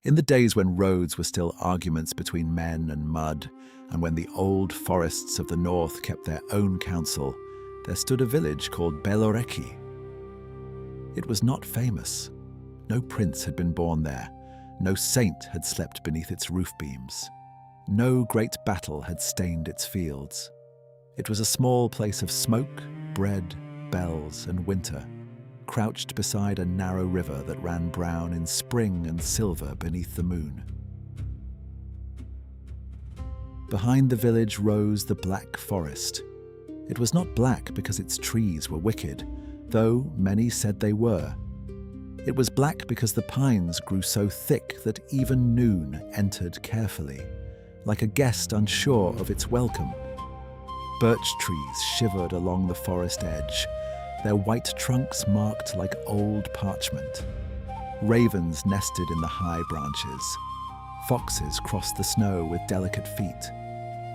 In the days when roads were still arguments between men and mud, and when the old forests of the north kept their own council, there stood a village called Beloreki. It was not famous. No prince had been born there. No saint had slept beneath its roof beams. No great battle had stained its fields. It was a small place of smoke, bread, bells, and winter, crouched beside a narrow river that ran brown in spring and silver beneath the moon. Behind the village rose the black forest. It was not black because its trees were wicked, though many said they were. It was black because the pines grew so thick that even noon entered carefully, like a guest unsure of its welcome. Birch trees shivered along the forest edge, their white trunks marked like old parchment. Ravens nested in the high branches. Foxes crossed the snow with delicate feet.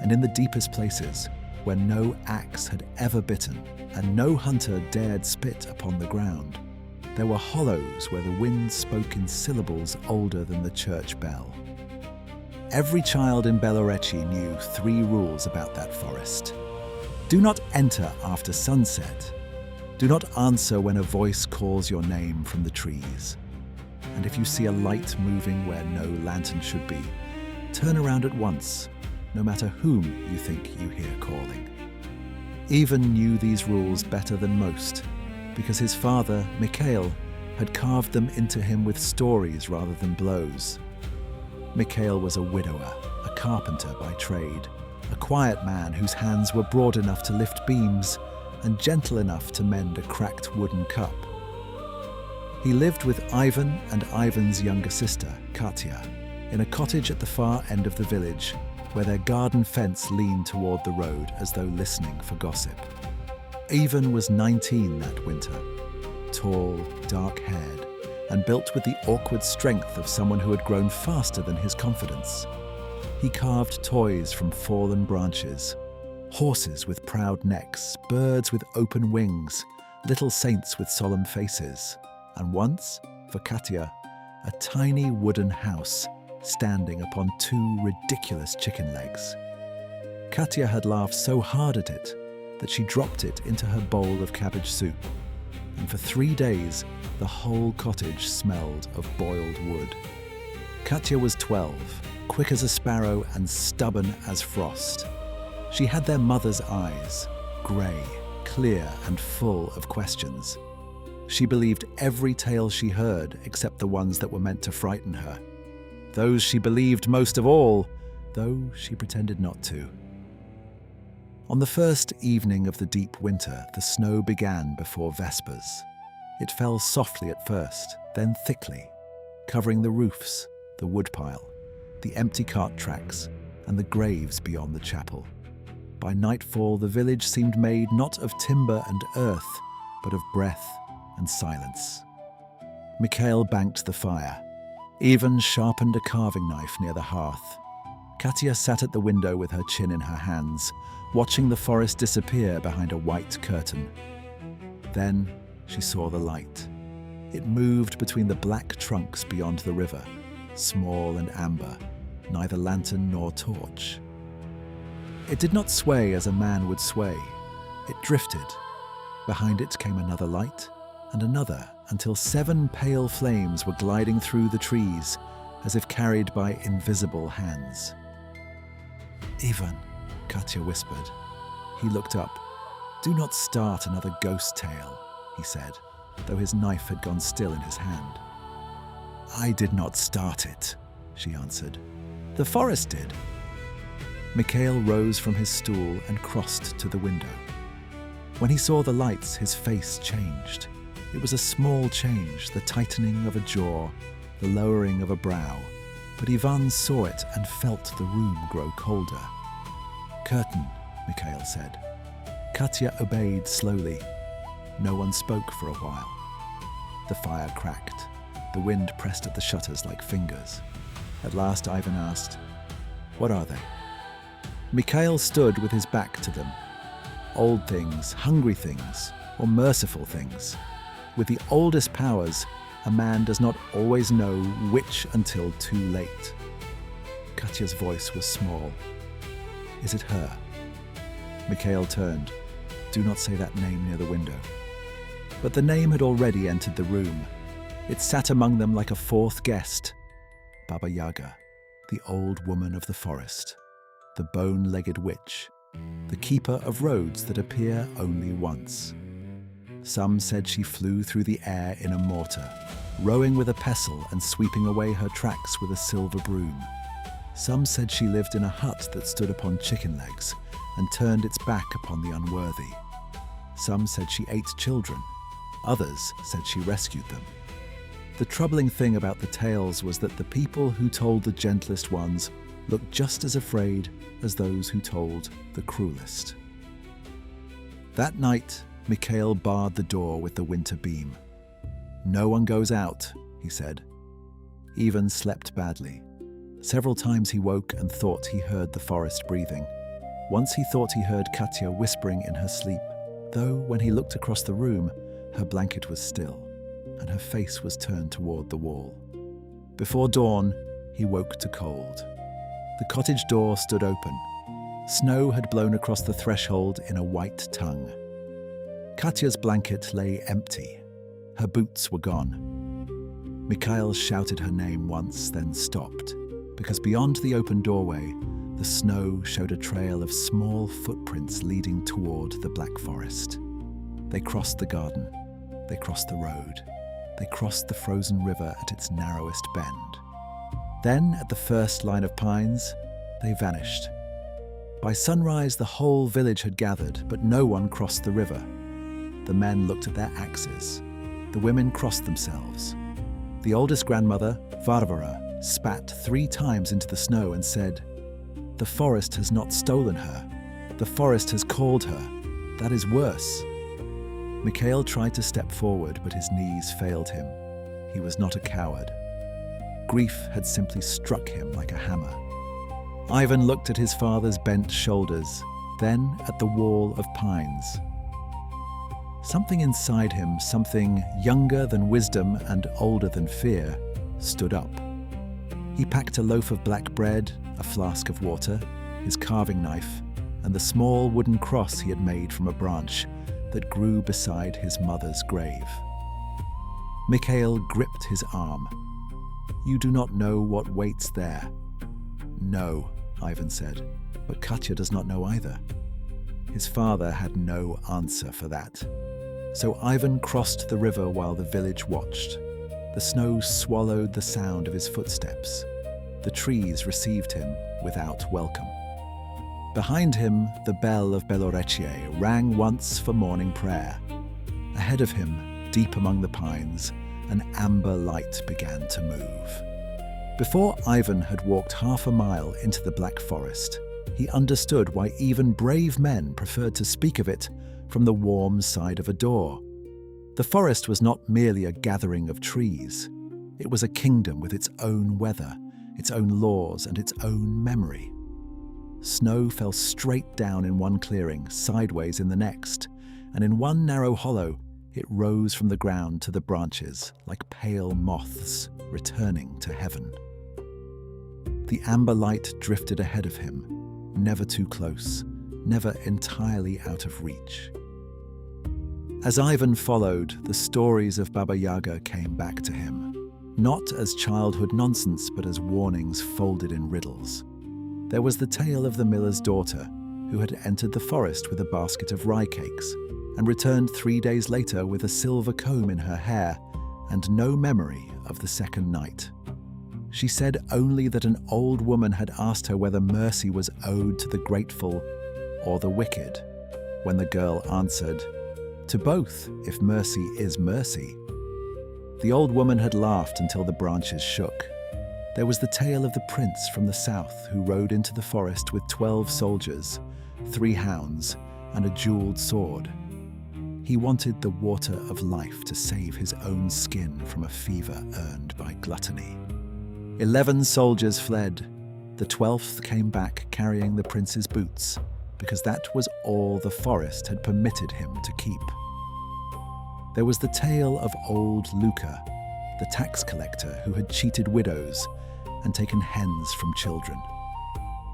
And in the deepest places, where no axe had ever bitten and no hunter dared spit upon the ground, there were hollows where the wind spoke in syllables older than the church bell. Every child in Beloreki knew 3 rules about that forest. Do not enter after sunset. Do not answer when a voice calls your name from the trees. And if you see a light moving where no lantern should be, turn around at once, no matter whom you think you hear calling. Ivan knew these rules better than most, because his father, Mikhail, had carved them into him with stories rather than blows. Mikhail was a widower, a carpenter by trade, a quiet man whose hands were broad enough to lift beams and gentle enough to mend a cracked wooden cup. He lived with Ivan and Ivan's younger sister, Katya, in a cottage at the far end of the village, where their garden fence leaned toward the road as though listening for gossip. Ivan was 19 that winter, tall, dark-haired, and built with the awkward strength of someone who had grown faster than his confidence. He carved toys from fallen branches, horses with proud necks, birds with open wings, little saints with solemn faces, and once, for Katya, a tiny wooden house standing upon 2 ridiculous chicken legs. Katya had laughed so hard at it that she dropped it into her bowl of cabbage soup, and for 3 days the whole cottage smelled of boiled wood. Katya was 12, quick as a sparrow and stubborn as frost. She had their mother's eyes, grey, clear and full of questions. She believed every tale she heard except the ones that were meant to frighten her. Those she believed most of all, though she pretended not to. On the first evening of the deep winter, the snow began before Vespers. It fell softly at first, then thickly, covering the roofs, the woodpile, the empty cart tracks, and the graves beyond the chapel. By nightfall, the village seemed made not of timber and earth, but of breath and silence. Mikhail banked the fire. Ivan sharpened a carving knife near the hearth. Katya sat at the window with her chin in her hands, watching the forest disappear behind a white curtain. Then she saw the light. It moved between the black trunks beyond the river, small and amber, neither lantern nor torch. It did not sway as a man would sway. It drifted. Behind it came another light, and another, until 7 pale flames were gliding through the trees, as if carried by invisible hands. "Ivan," Katya whispered. He looked up. "Do not start another ghost tale," he said, though his knife had gone still in his hand. "I did not start it," she answered. "The forest did." Mikhail rose from his stool and crossed to the window. When he saw the lights, his face changed. It was a small change, the tightening of a jaw, the lowering of a brow, but Ivan saw it and felt the room grow colder. "Curtain," Mikhail said. Katya obeyed slowly. No one spoke for a while. The fire cracked. The wind pressed at the shutters like fingers. At last Ivan asked, "What are they?" Mikhail stood with his back to them. Old things, hungry things, or merciful things. With the oldest powers, A man does not always know which until too late. Katya's voice was small. Is it her? Mikhail turned. Do not say that name near the window. But the name had already entered the room. It sat among them like a fourth guest. Baba Yaga, the old woman of the forest, the bone-legged witch, the keeper of roads that appear only once. Some said she flew through the air in a mortar, rowing with a pestle and sweeping away her tracks with a silver broom. Some said she lived in a hut that stood upon chicken legs and turned its back upon the unworthy. Some said she ate children. Others said she rescued them. The troubling thing about the tales was that the people who told the gentlest ones looked just as afraid as those who told the cruelest. That night, Mikhail barred the door with the winter beam. No one goes out, he said. Ivan slept badly. Several times he woke and thought he heard the forest breathing. Once he thought he heard Katya whispering in her sleep, though when he looked across the room, her blanket was still, and her face was turned toward the wall. Before dawn, he woke to cold. The cottage door stood open. Snow had blown across the threshold in a white tongue. Katya's blanket lay empty. Her boots were gone. Mikhail shouted her name once, then stopped, because beyond the open doorway, the snow showed a trail of small footprints leading toward the Black Forest. They crossed the garden. They crossed the road. They crossed the frozen river at its narrowest bend. Then, at the first line of pines, they vanished. By sunrise, the whole village had gathered, but no one crossed the river. The men looked at their axes. The women crossed themselves. The oldest grandmother, Varvara, spat 3 times into the snow and said, "The forest has not stolen her. The forest has called her. That is worse." Mikhail tried to step forward, but his knees failed him. He was not a coward. Grief had simply struck him like a hammer. Ivan looked at his father's bent shoulders, then at the wall of pines. Something inside him, something younger than wisdom and older than fear, stood up. He packed a loaf of black bread, a flask of water, his carving knife, and the small wooden cross he had made from a branch that grew beside his mother's grave. Mikhail gripped his arm. "You do not know what waits there." "No," Ivan said, "but Katya does not know either." His father had no answer for that. So Ivan crossed the river while the village watched. The snow swallowed the sound of his footsteps. The trees received him without welcome. Behind him, the bell of Belorechie rang once for morning prayer. Ahead of him, deep among the pines, an amber light began to move. Before Ivan had walked half a mile into the Black Forest, he understood why even brave men preferred to speak of it from the warm side of a door. The forest was not merely a gathering of trees. It was a kingdom with its own weather, its own laws, and its own memory. Snow fell straight down in one clearing, sideways in the next, and in one narrow hollow, it rose from the ground to the branches like pale moths returning to heaven. The amber light drifted ahead of him, never too close, never entirely out of reach. As Ivan followed, the stories of Baba Yaga came back to him, not as childhood nonsense, but as warnings folded in riddles. There was the tale of the miller's daughter, who had entered the forest with a basket of rye cakes and returned 3 days later with a silver comb in her hair and no memory of the second night. She said only that an old woman had asked her whether mercy was owed to the grateful or the wicked, when the girl answered, "To both, if mercy is mercy." The old woman had laughed until the branches shook. There was the tale of the prince from the south who rode into the forest with 12 soldiers, 3 hounds, and a jeweled sword. He wanted the water of life to save his own skin from a fever earned by gluttony. 11 soldiers fled. The 12th came back carrying the prince's boots, because that was all the forest had permitted him to keep. There was the tale of old Luca, the tax collector who had cheated widows and taken hens from children.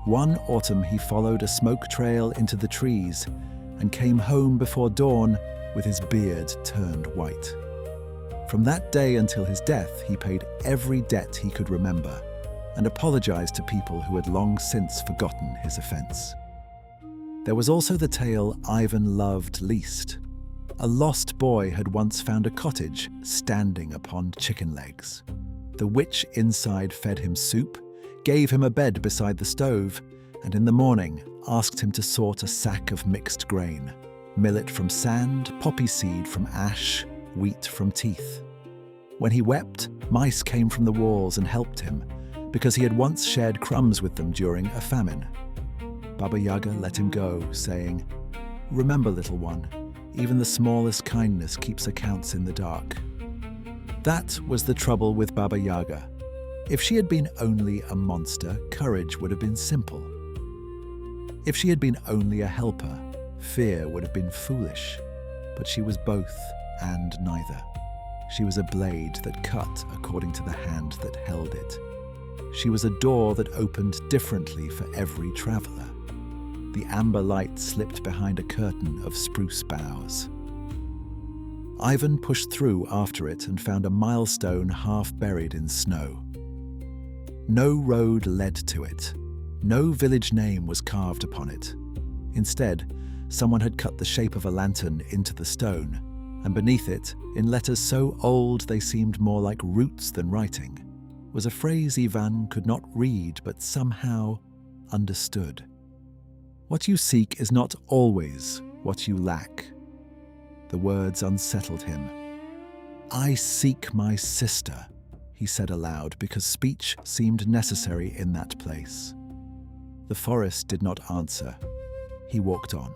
One autumn he followed a smoke trail into the trees and came home before dawn with his beard turned white. From that day until his death, he paid every debt he could remember and apologized to people who had long since forgotten his offense. There was also the tale Ivan loved least. A lost boy had once found a cottage standing upon chicken legs. The witch inside fed him soup, gave him a bed beside the stove, and in the morning asked him to sort a sack of mixed grain, millet from sand, poppy seed from ash, wheat from teeth. When he wept, mice came from the walls and helped him, because he had once shared crumbs with them during a famine. Baba Yaga let him go, saying, "Remember, little one, even the smallest kindness keeps accounts in the dark." That was the trouble with Baba Yaga. If she had been only a monster, courage would have been simple. If she had been only a helper, fear would have been foolish. But she was both and neither. She was a blade that cut according to the hand that held it. She was a door that opened differently for every traveler. The amber light slipped behind a curtain of spruce boughs. Ivan pushed through after it and found a milestone half buried in snow. No road led to it. No village name was carved upon it. Instead, someone had cut the shape of a lantern into the stone, and beneath it, in letters so old they seemed more like roots than writing, was a phrase Ivan could not read but somehow understood. What you seek is not always what you lack. The words unsettled him. "I seek my sister," he said aloud, because speech seemed necessary in that place. The forest did not answer. He walked on.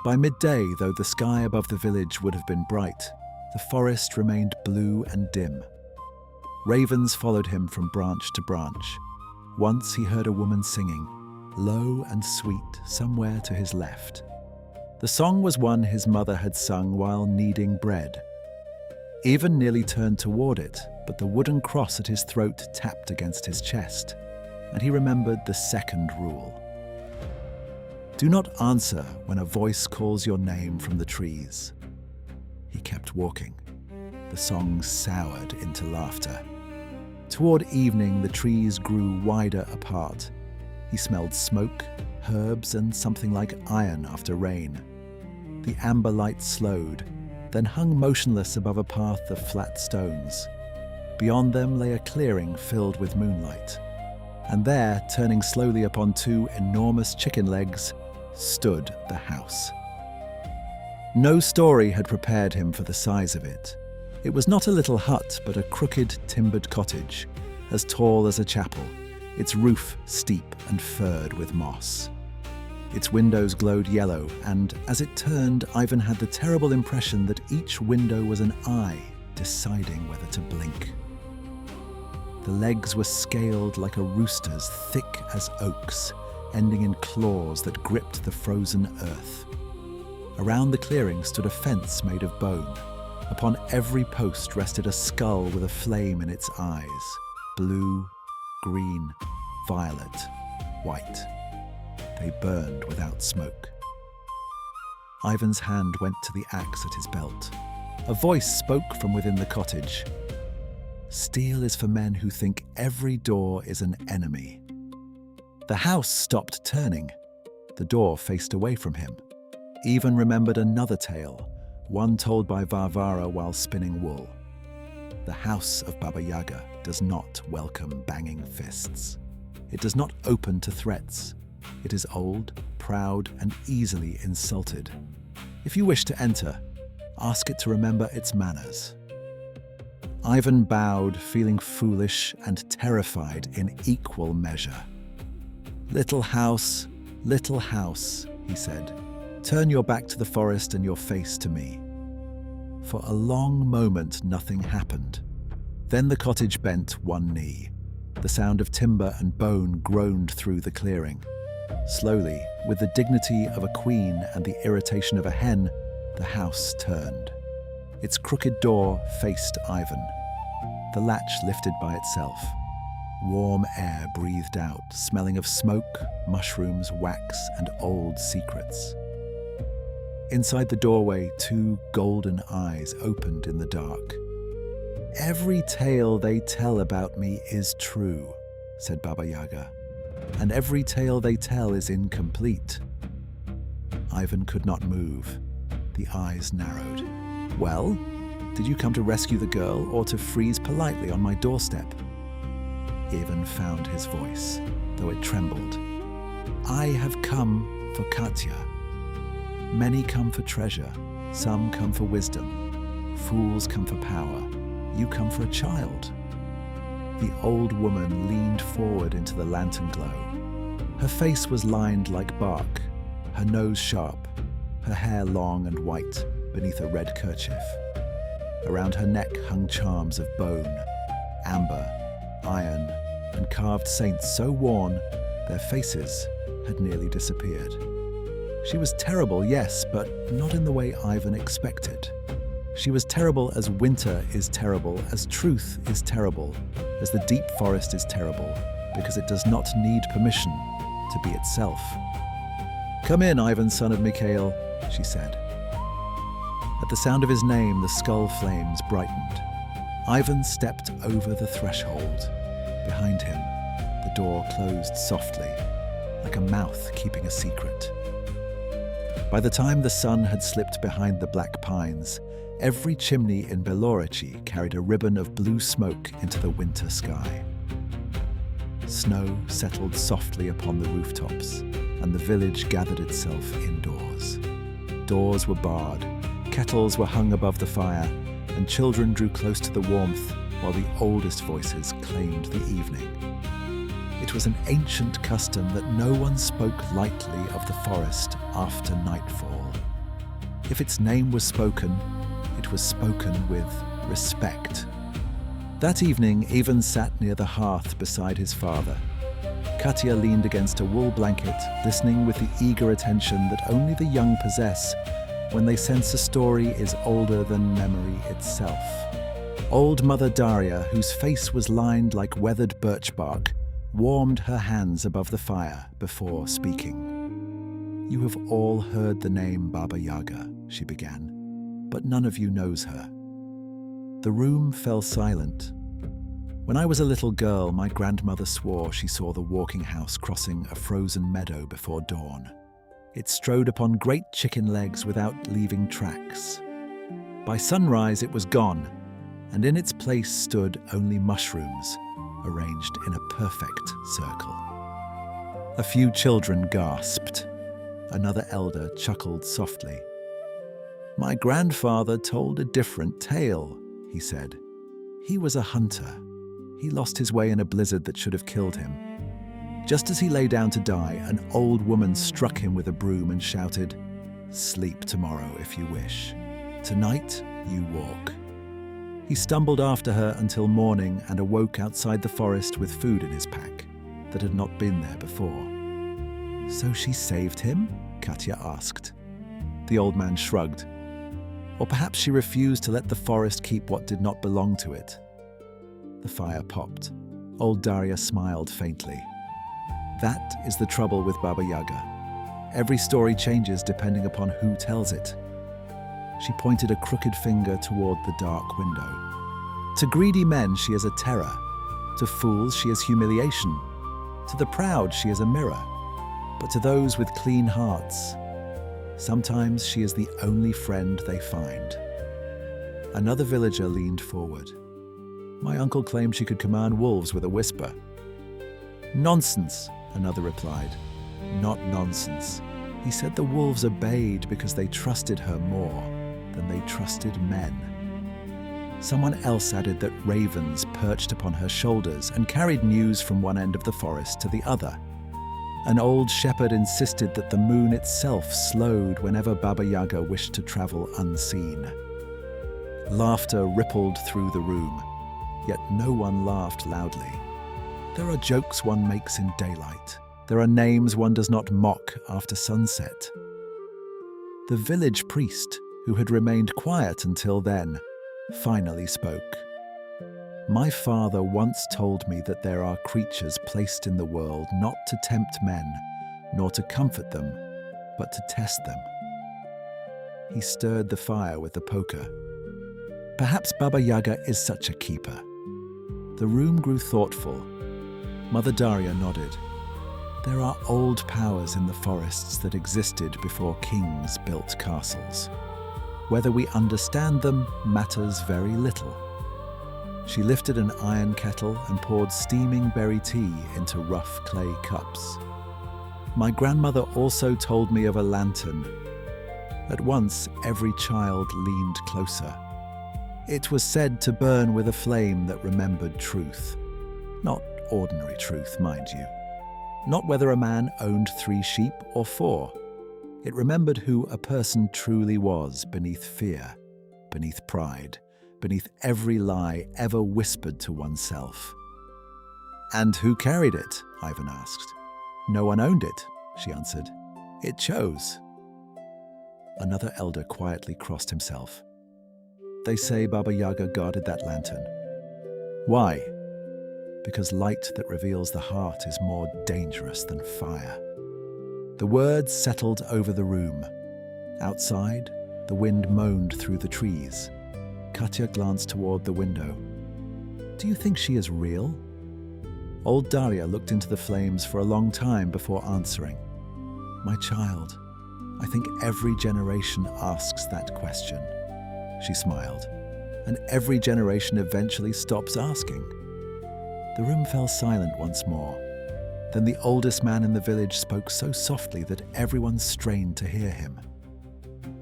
By midday, though the sky above the village would have been bright, the forest remained blue and dim. Ravens followed him from branch to branch. Once he heard a woman singing, low and sweet, somewhere to his left. The song was one his mother had sung while kneading bread. Ivan nearly turned toward it, but the wooden cross at his throat tapped against his chest, and he remembered the second rule. Do not answer when a voice calls your name from the trees. He kept walking. The song soured into laughter. Toward evening, the trees grew wider apart. He smelled smoke, herbs, and something like iron after rain. The amber light slowed, then hung motionless above a path of flat stones. Beyond them lay a clearing filled with moonlight. And there, turning slowly upon two enormous chicken legs, stood the house. No story had prepared him for the size of it. It was not a little hut, but a crooked, timbered cottage, as tall as a chapel, its roof steep and furred with moss. Its windows glowed yellow, and as it turned, Ivan had the terrible impression that each window was an eye deciding whether to blink. The legs were scaled like a rooster's, thick as oaks, ending in claws that gripped the frozen earth. Around the clearing stood a fence made of bone. Upon every post rested a skull with a flame in its eyes, blue, green, violet, white. They burned without smoke. Ivan's hand went to the axe at his belt. A voice spoke from within the cottage. Steel is for men who think every door is an enemy. The house stopped turning. The door faced away from him. Ivan remembered another tale, one told by Varvara while spinning wool. The house of Baba Yaga does not welcome banging fists. It does not open to threats. It is old, proud, and easily insulted. If you wish to enter, ask it to remember its manners. Ivan bowed, feeling foolish and terrified in equal measure. Little house, he said, turn your back to the forest and your face to me. For a long moment, nothing happened. Then the cottage bent one knee. The sound of timber and bone groaned through the clearing. Slowly, with the dignity of a queen and the irritation of a hen, the house turned. Its crooked door faced Ivan. the latch lifted by itself. Warm air breathed out, smelling of smoke, mushrooms, wax, and old secrets. Inside the doorway, two golden eyes opened in the dark. "Every tale they tell about me is true," said Baba Yaga, "and every tale they tell is incomplete." Ivan could not move. The eyes narrowed. "Well, did you come to rescue the girl or to freeze politely on my doorstep?" Ivan found his voice, though it trembled. "I have come for Katya. Many come for treasure, some come for wisdom. Fools come for power. You come for a child." The old woman leaned forward into the lantern glow. Her face was lined like bark, her nose sharp, her hair long and white beneath a red kerchief. Around her neck hung charms of bone, amber, iron, and carved saints so worn their faces had nearly disappeared. She was terrible, yes, but not in the way Ivan expected. She was terrible as winter is terrible, as truth is terrible, as the deep forest is terrible, because it does not need permission to be itself. "Come in, Ivan, son of Mikhail," she said. At the sound of his name, the skull flames brightened. Ivan stepped over the threshold. Behind him, the door closed softly, like a mouth keeping a secret. By the time the sun had slipped behind the black pines, every chimney in Belorici carried a ribbon of blue smoke into the winter sky. Snow settled softly upon the rooftops, and the village gathered itself indoors. Doors were barred, kettles were hung above the fire, and children drew close to the warmth while the oldest voices claimed the evening. It was an ancient custom that no one spoke lightly of the forest after nightfall. If its name was spoken, it was spoken with respect. That evening, Ivan sat near the hearth beside his father. Katya leaned against a wool blanket, listening with the eager attention that only the young possess when they sense a story is older than memory itself. Old Mother Daria, whose face was lined like weathered birch bark, warmed her hands above the fire before speaking. "You have all heard the name Baba Yaga," she began, "but none of you knows her." The room fell silent. When I was a little girl, my grandmother swore she saw the walking house crossing a frozen meadow before dawn. It strode upon great chicken legs without leaving tracks. By sunrise it was gone, and in its place stood only mushrooms, arranged in a perfect circle. A few children gasped. Another elder chuckled softly. "My grandfather told a different tale," he said. "He was a hunter. He lost his way in a blizzard that should have killed him. Just as he lay down to die, an old woman struck him with a broom and shouted, 'Sleep tomorrow if you wish. Tonight you walk.' He stumbled after her until morning and awoke outside the forest with food in his pack that had not been there before." "So she saved him?" Katya asked. The old man shrugged. "Or perhaps she refused to let the forest keep what did not belong to it." The fire popped. Old Daria smiled faintly. "That is the trouble with Baba Yaga. Every story changes depending upon who tells it." She pointed a crooked finger toward the dark window. "To greedy men she is a terror. To fools she is humiliation. To the proud she is a mirror. But to those with clean hearts, sometimes she is the only friend they find." Another villager leaned forward. "My uncle claimed she could command wolves with a whisper." "Nonsense," another replied. "Not nonsense. He said the wolves obeyed because they trusted her more than they trusted men." Someone else added that ravens perched upon her shoulders and carried news from one end of the forest to the other. An old shepherd insisted that the moon itself slowed whenever Baba Yaga wished to travel unseen. Laughter rippled through the room, yet no one laughed loudly. There are jokes one makes in daylight. There are names one does not mock after sunset. The village priest, who had remained quiet until then, finally spoke. My father once told me that there are creatures placed in the world not to tempt men, nor to comfort them, but to test them. He stirred the fire with the poker. Perhaps Baba Yaga is such a keeper. The room grew thoughtful. Mother Daria nodded. There are old powers in the forests that existed before kings built castles. Whether we understand them matters very little. She lifted an iron kettle and poured steaming berry tea into rough clay cups. My grandmother also told me of a lantern. At once, every child leaned closer. It was said to burn with a flame that remembered truth. Not ordinary truth, mind you. Not whether a man owned 3 sheep or 4. It remembered who a person truly was beneath fear, beneath pride, beneath every lie ever whispered to oneself. "And who carried it?" Ivan asked. "No one owned it," she answered. "It chose." Another elder quietly crossed himself. "They say Baba Yaga guarded that lantern." "Why?" "Because light that reveals the heart is more dangerous than fire." The words settled over the room. Outside, the wind moaned through the trees. Katya glanced toward the window. "Do you think she is real?" Old Daria looked into the flames for a long time before answering. "My child, I think every generation asks that question." She smiled. "And every generation eventually stops asking." The room fell silent once more. Then the oldest man in the village spoke so softly that everyone strained to hear him.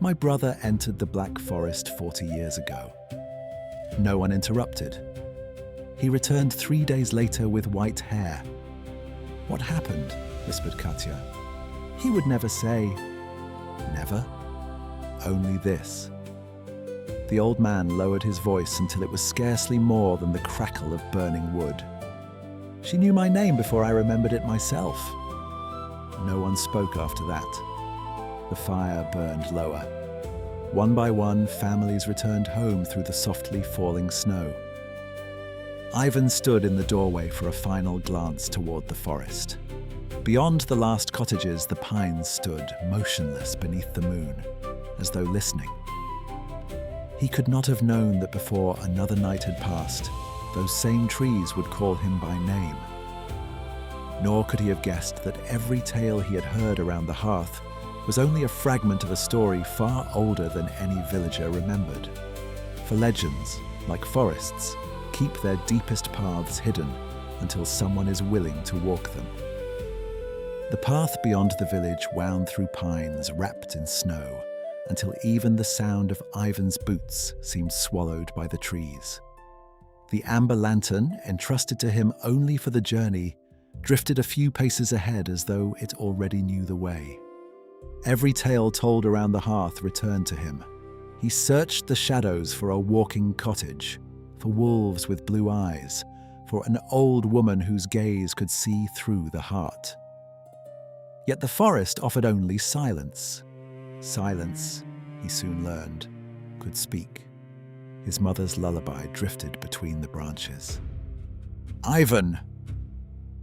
"My brother entered the Black Forest 40 years ago." No one interrupted. "He returned 3 days later with white hair." "What happened?" whispered Katya. "He would never say." "Never? Only this." The old man lowered his voice until it was scarcely more than the crackle of burning wood. "She knew my name before I remembered it myself." No one spoke after that. The fire burned lower. One by one, families returned home through the softly falling snow. Ivan stood in the doorway for a final glance toward the forest. Beyond the last cottages, the pines stood, motionless beneath the moon, as though listening. He could not have known that before another night had passed, those same trees would call him by name. Nor could he have guessed that every tale he had heard around the hearth was only a fragment of a story far older than any villager remembered. For legends, like forests, keep their deepest paths hidden until someone is willing to walk them. The path beyond the village wound through pines wrapped in snow until even the sound of Ivan's boots seemed swallowed by the trees. The amber lantern, entrusted to him only for the journey, drifted a few paces ahead as though it already knew the way. Every tale told around the hearth returned to him. He searched the shadows for a walking cottage, for wolves with blue eyes, for an old woman whose gaze could see through the heart. Yet the forest offered only silence. Silence, he soon learned, could speak. His mother's lullaby drifted between the branches. "Ivan!"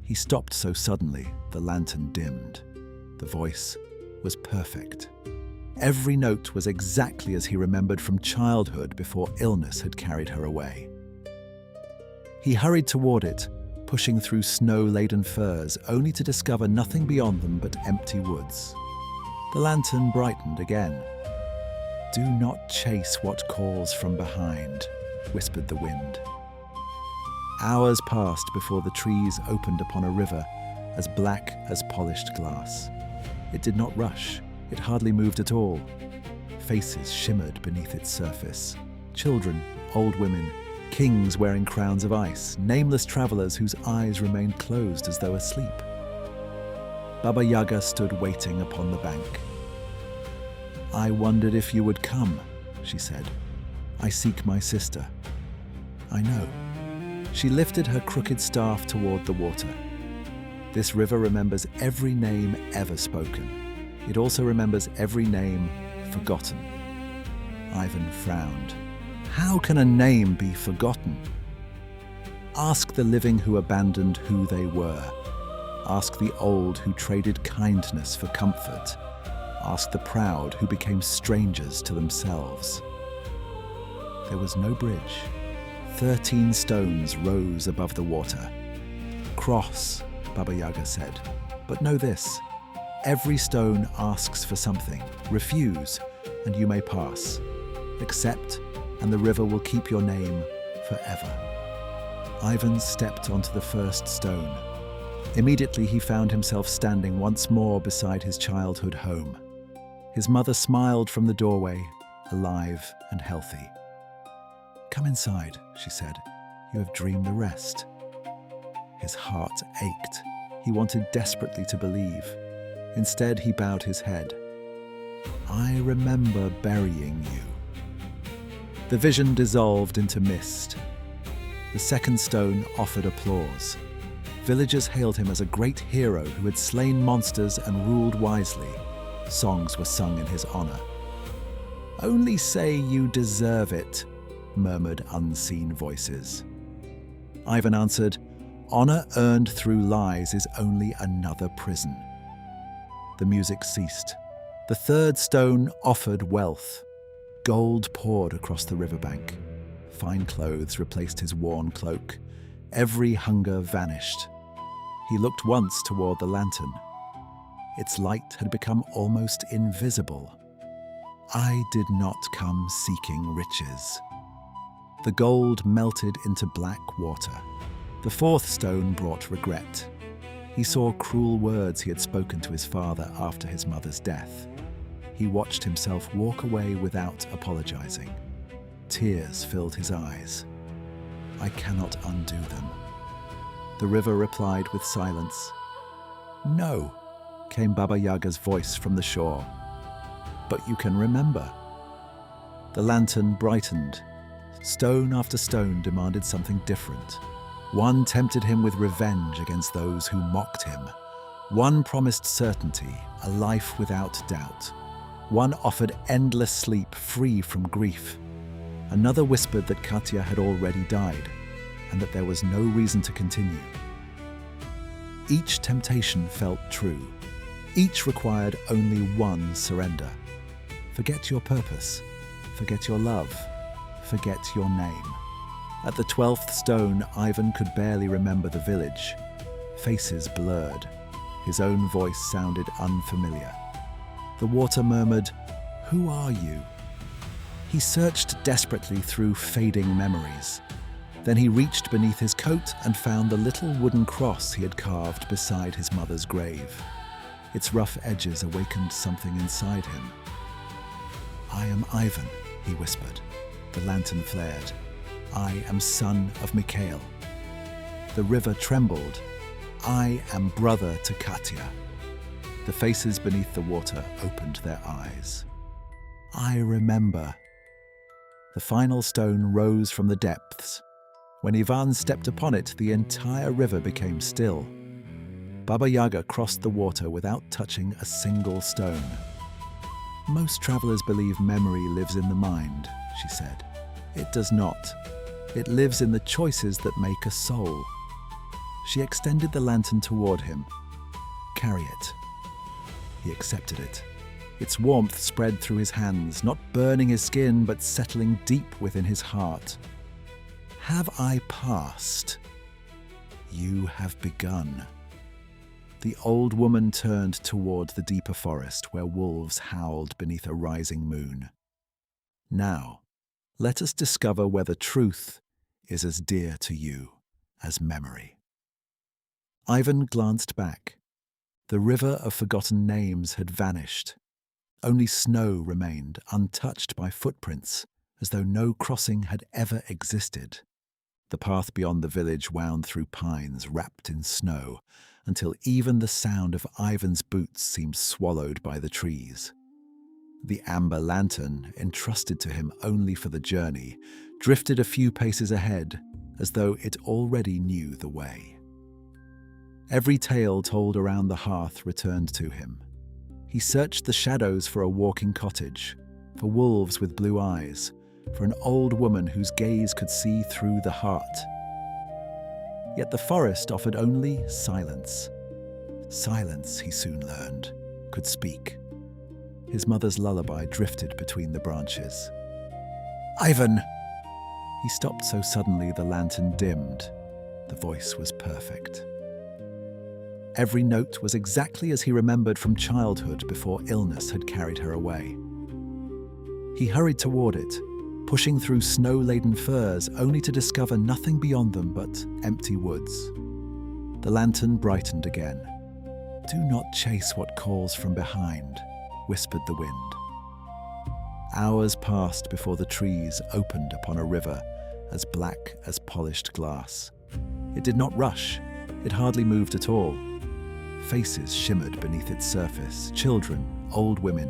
He stopped so suddenly, the lantern dimmed. The voice was perfect. Every note was exactly as he remembered from childhood before illness had carried her away. He hurried toward it, pushing through snow-laden firs, only to discover nothing beyond them but empty woods. The lantern brightened again. "Do not chase what calls from behind," whispered the wind. Hours passed before the trees opened upon a river as black as polished glass. It did not rush. It hardly moved at all. Faces shimmered beneath its surface. Children, old women, kings wearing crowns of ice, nameless travelers whose eyes remained closed as though asleep. Baba Yaga stood waiting upon the bank. "I wondered if you would come," she said. "I seek my sister." "I know." She lifted her crooked staff toward the water. "This river remembers every name ever spoken. It also remembers every name forgotten." Ivan frowned. "How can a name be forgotten?" Ask the living who abandoned who they were. Ask the old who traded kindness for comfort. Ask the proud who became strangers to themselves. There was no bridge. 13 stones rose above the water. Cross, Baba Yaga said. But know this, every stone asks for something. Refuse, and you may pass. Accept, and the river will keep your name forever. Ivan stepped onto the first stone. Immediately he found himself standing once more beside his childhood home. His mother smiled from the doorway, alive and healthy. "Come inside," she said. "You have dreamed the rest." His heart ached. He wanted desperately to believe. Instead, he bowed his head. "I remember burying you." The vision dissolved into mist. The second stone offered applause. Villagers hailed him as a great hero who had slain monsters and ruled wisely. Songs were sung in his honor. "Only say you deserve it," murmured unseen voices. Ivan answered, "Honor earned through lies is only another prison." The music ceased. The third stone offered wealth. Gold poured across the riverbank. Fine clothes replaced his worn cloak. Every hunger vanished. He looked once toward the lantern. Its light had become almost invisible. "I did not come seeking riches." The gold melted into black water. The fourth stone brought regret. He saw cruel words he had spoken to his father after his mother's death. He watched himself walk away without apologizing. Tears filled his eyes. "I cannot undo them." The river replied with silence. "No," came Baba Yaga's voice from the shore. "But you can remember." The lantern brightened. Stone after stone demanded something different. One tempted him with revenge against those who mocked him. One promised certainty, a life without doubt. One offered endless sleep free from grief. Another whispered that Katya had already died, and that there was no reason to continue. Each temptation felt true. Each required only one surrender. Forget your purpose. Forget your love. Forget your name. At the 12th stone, Ivan could barely remember the village. Faces blurred. His own voice sounded unfamiliar. The water murmured, "Who are you?" He searched desperately through fading memories. Then he reached beneath his coat and found the little wooden cross he had carved beside his mother's grave. Its rough edges awakened something inside him. "I am Ivan," he whispered. The lantern flared. "I am son of Mikhail." The river trembled. "I am brother to Katya." The faces beneath the water opened their eyes. "I remember." The final stone rose from the depths. When Ivan stepped upon it, the entire river became still. Baba Yaga crossed the water without touching a single stone. "Most travelers believe memory lives in the mind," she said. "It does not. It lives in the choices that make a soul." She extended the lantern toward him. "Carry it." He accepted it. Its warmth spread through his hands, not burning his skin, but settling deep within his heart. "Have I passed? You have begun." The old woman turned toward the deeper forest where wolves howled beneath a rising moon. "Now, let us discover whether truth is as dear to you as memory." Ivan glanced back. The river of forgotten names had vanished. Only snow remained, untouched by footprints, as though no crossing had ever existed. The path beyond the village wound through pines wrapped in snow, until even the sound of Ivan's boots seemed swallowed by the trees. The amber lantern, entrusted to him only for the journey, drifted a few paces ahead, as though it already knew the way. Every tale told around the hearth returned to him. He searched the shadows for a walking cottage, for wolves with blue eyes, for an old woman whose gaze could see through the heart. Yet the forest offered only silence. Silence, he soon learned, could speak. His mother's lullaby drifted between the branches. "Ivan!" He stopped so suddenly the lantern dimmed. The voice was perfect. Every note was exactly as he remembered from childhood before illness had carried her away. He hurried toward it, pushing through snow-laden firs only to discover nothing beyond them but empty woods. The lantern brightened again. "Do not chase what calls from behind," whispered the wind. Hours passed before the trees opened upon a river as black as polished glass. It did not rush. It hardly moved at all. Faces shimmered beneath its surface, children, old women,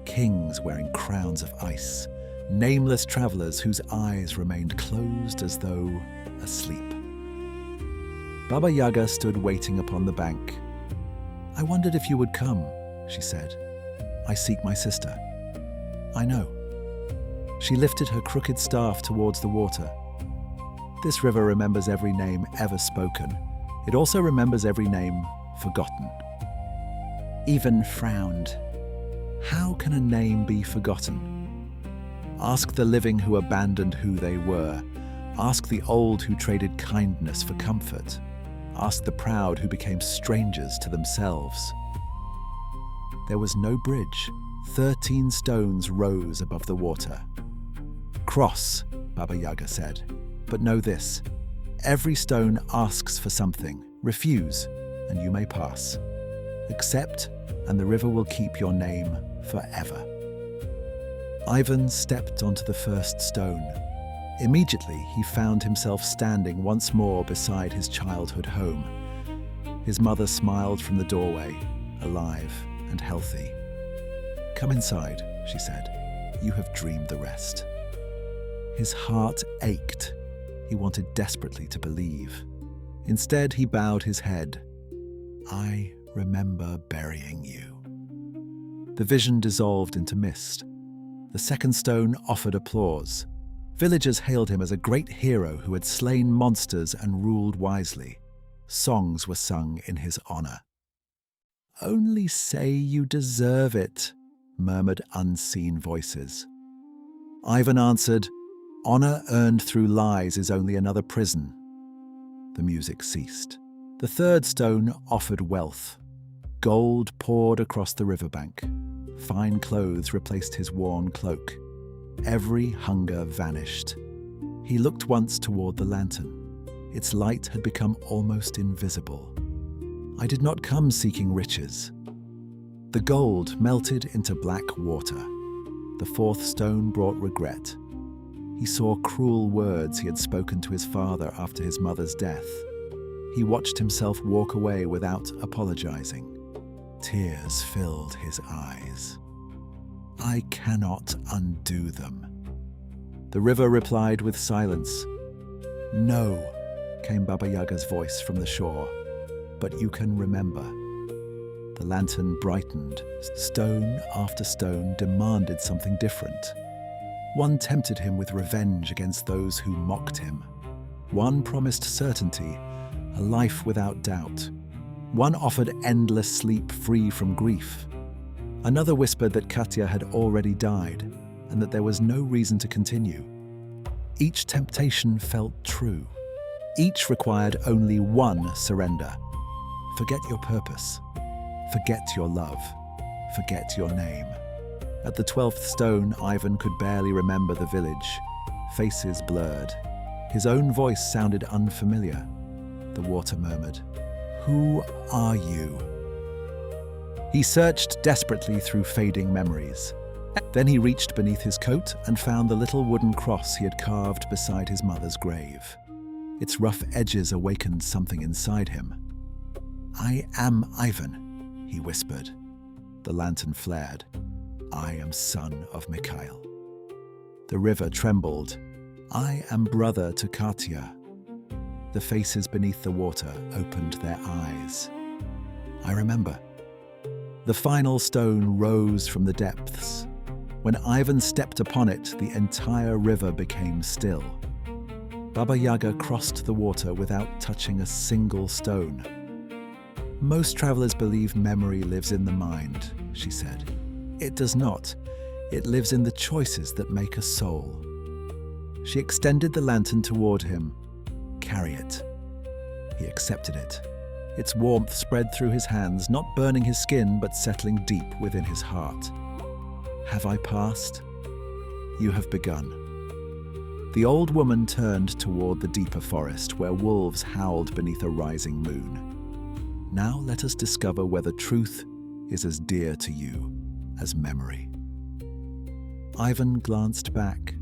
kings wearing crowns of ice, nameless travelers whose eyes remained closed as though asleep. Baba Yaga stood waiting upon the bank. "I wondered if you would come," she said. "I seek my sister." "I know." She lifted her crooked staff towards the water. "This river remembers every name ever spoken. It also remembers every name forgotten." Ivan frowned. How can a name be forgotten? Ask the living who abandoned who they were. Ask the old who traded kindness for comfort. Ask the proud who became strangers to themselves. There was no bridge. 13 stones rose above the water. "Cross," Baba Yaga said. "But know this, every stone asks for something. Refuse, and you may pass. Accept, and the river will keep your name forever." Ivan stepped onto the first stone. Immediately, he found himself standing once more beside his childhood home. His mother smiled from the doorway, alive and healthy. "Come inside," she said. "You have dreamed the rest." His heart ached. He wanted desperately to believe. Instead, he bowed his head. "I remember burying you." The vision dissolved into mist. The second stone offered applause. Villagers hailed him as a great hero who had slain monsters and ruled wisely. Songs were sung in his honor. "Only say you deserve it," murmured unseen voices. Ivan answered, "Honor earned through lies is only another prison." The music ceased. The third stone offered wealth. Gold poured across the riverbank. Fine clothes replaced his worn cloak. Every hunger vanished. He looked once toward the lantern. Its light had become almost invisible. "I did not come seeking riches." The gold melted into black water. The fourth stone brought regret. He saw cruel words he had spoken to his father after his mother's death. He watched himself walk away without apologizing. Tears filled his eyes. "I cannot undo them." The river replied with silence. "No," came Baba Yaga's voice from the shore, "but you can remember." The lantern brightened. Stone after stone demanded something different. One tempted him with revenge against those who mocked him. One promised certainty, a life without doubt. One offered endless sleep free from grief. Another whispered that Katya had already died and that there was no reason to continue. Each temptation felt true. Each required only one surrender. Forget your purpose. Forget your love. Forget your name. At the 12th stone, Ivan could barely remember the village. Faces blurred. His own voice sounded unfamiliar. The water murmured, "Who are you?" He searched desperately through fading memories. Then he reached beneath his coat and found the little wooden cross he had carved beside his mother's grave. Its rough edges awakened something inside him. "I am Ivan," he whispered. The lantern flared. "I am son of Mikhail." The river trembled. "I am brother to Katya." The faces beneath the water opened their eyes. "I remember." The final stone rose from the depths. When Ivan stepped upon it, the entire river became still. Baba Yaga crossed the water without touching a single stone. "Most travelers believe memory lives in the mind," she said. "It does not. It lives in the choices that make a soul." She extended the lantern toward him. "Carry it." He accepted it. Its warmth spread through his hands, not burning his skin, but settling deep within his heart. "Have I passed? You have begun." The old woman turned toward the deeper forest, where wolves howled beneath a rising moon. "Now let us discover whether truth is as dear to you as memory." Ivan glanced back.